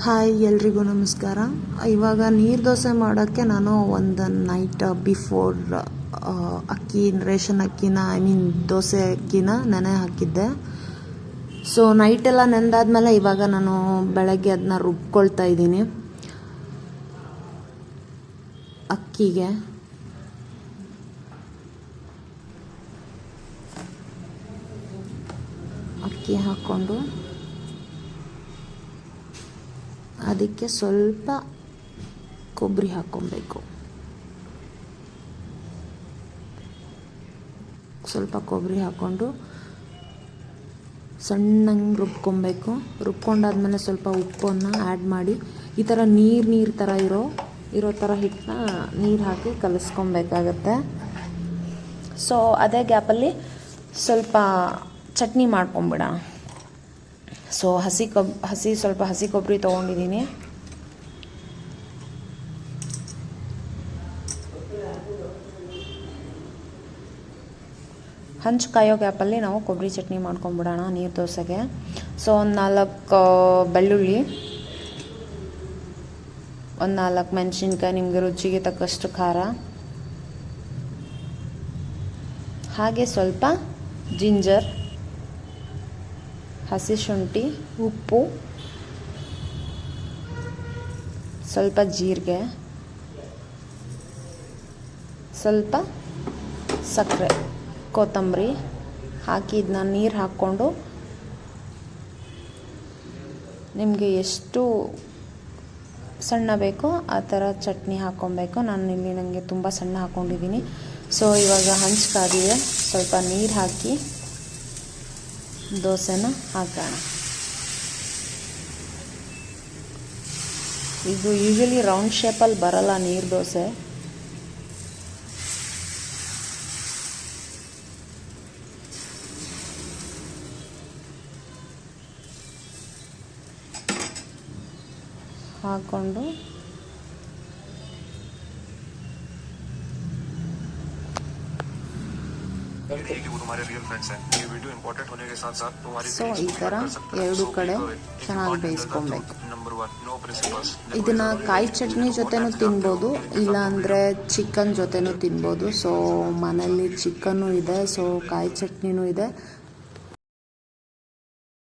Hi ಎಲ್ರಿಗೂ ನಮಸ್ಕಾರ. ಇವಾಗ ನೀರು ದೋಸೆ ಮಾಡೋಕ್ಕೆ ನಾನು ಒಂದು ನೈಟ್ ಬಿಫೋರ್ ರೇಷನ್ ಅಕ್ಕಿನ ದೋಸೆ ಅಕ್ಕಿನ ನೆನೆ ಹಾಕಿದ್ದೆ. ಸೊ ನೈಟೆಲ್ಲ ನೆನೆದಾದ್ಮೇಲೆ ಇವಾಗ ನಾನು ಬೆಳಗ್ಗೆ ಅದನ್ನ ರುಬ್ಕೊಳ್ತಾ ಇದ್ದೀನಿ. ಅಕ್ಕಿಗೆ ಅಕ್ಕಿ ಹಾಕ್ಕೊಂಡು ಅದಕ್ಕೆ ಸ್ವಲ್ಪ ಕೊಬ್ಬರಿ ಹಾಕ್ಕೊಬೇಕು. ಸ್ವಲ್ಪ ಕೊಬ್ಬರಿ ಹಾಕ್ಕೊಂಡು ಸಣ್ಣಂಗೆ ರುಬ್ಕೊಬೇಕು. ರುಬ್ಕೊಂಡಾದ್ಮೇಲೆ ಸ್ವಲ್ಪ ಉಪ್ಪನ್ನು ಆ್ಯಡ್ ಮಾಡಿ ಈ ಥರ ನೀರು ಥರ ಇರೋ ಥರ ಹಿಟ್ಟನ್ನ ನೀರು ಹಾಕಿ ಕಲಿಸ್ಕೊಬೇಕಾಗತ್ತೆ. ಸೊ ಅದೇ ಗ್ಯಾಪಲ್ಲಿ ಸ್ವಲ್ಪ ಚಟ್ನಿ ಮಾಡ್ಕೊಂಬಿಡೋಣ. ಸೊ ಸ್ವಲ್ಪ ಹಸಿ ಕೊಬ್ಬರಿ ತೊಗೊಂಡಿದ್ದೀನಿ. ಹಂಚು ಕಾಯೋ ಗ್ಯಾಪಲ್ಲಿ ನಾವು ಕೊಬ್ಬರಿ ಚಟ್ನಿ ಮಾಡ್ಕೊಂಬಿಡೋಣ ನೀರು ದೋಸೆಗೆ. ಸೊ ಒಂದು 4 ಬೆಳ್ಳುಳ್ಳಿ, ಒಂದು 4 ಮೆಣಸಿನ್ಕಾಯಿ, ನಿಮಗೆ ರುಚಿಗೆ ತಕ್ಕಷ್ಟು ಖಾರ, ಹಾಗೆ ಸ್ವಲ್ಪ ಜಿಂಜರ್, ಹಸಿ ಶುಂಠಿ, ಉಪ್ಪು, ಸ್ವಲ್ಪ ಜೀರಿಗೆ, ಸ್ವಲ್ಪ ಸಕ್ಕರೆ, ಕೊತ್ತಂಬರಿ ಹಾಕಿ ಇದನ್ನ ನೀರು ಹಾಕ್ಕೊಂಡು ನಿಮಗೆ ಎಷ್ಟು ಸಣ್ಣ ಬೇಕೋ ಆ ಥರ ಚಟ್ನಿ ಹಾಕ್ಕೊಬೇಕು. ಇಲ್ಲಿ ನನಗೆ ತುಂಬ ಸಣ್ಣ ಹಾಕ್ಕೊಂಡಿದ್ದೀನಿ. ಸೊ ಇವಾಗ ಹಂಚು ಕಾದಿದೆ, ಸ್ವಲ್ಪ ನೀರು ಹಾಕಿ ದೋಸೆನ ಹಾಕೋಣ. ಇದು ಯೂಶಲಿ ರೌಂಡ್ ಶೇಪಲ್ಲಿ ಬರಲ್ಲ ನೀರು ದೋಸೆ. ಹಾಕ್ಕೊಂಡು ಸೊ ಈ ಥರ ಎರಡು ಕಡೆ ಚೆನ್ನಾಗಿ ಬೇಯಿಸ್ಕೊಬೇಕು. ಇದನ್ನ ಕಾಯಿ ಚಟ್ನಿ ಜೊತೆನೂ ತಿನ್ಬೋದು, ಇಲ್ಲಾಂದರೆ ಚಿಕನ್ ಜೊತೆನೂ ತಿನ್ಬೋದು. ಸೊ ಮನೇಲಿ ಚಿಕನ್ನು ಇದೆ, ಸೊ ಕಾಯಿ ಚಟ್ನಿನೂ ಇದೆ.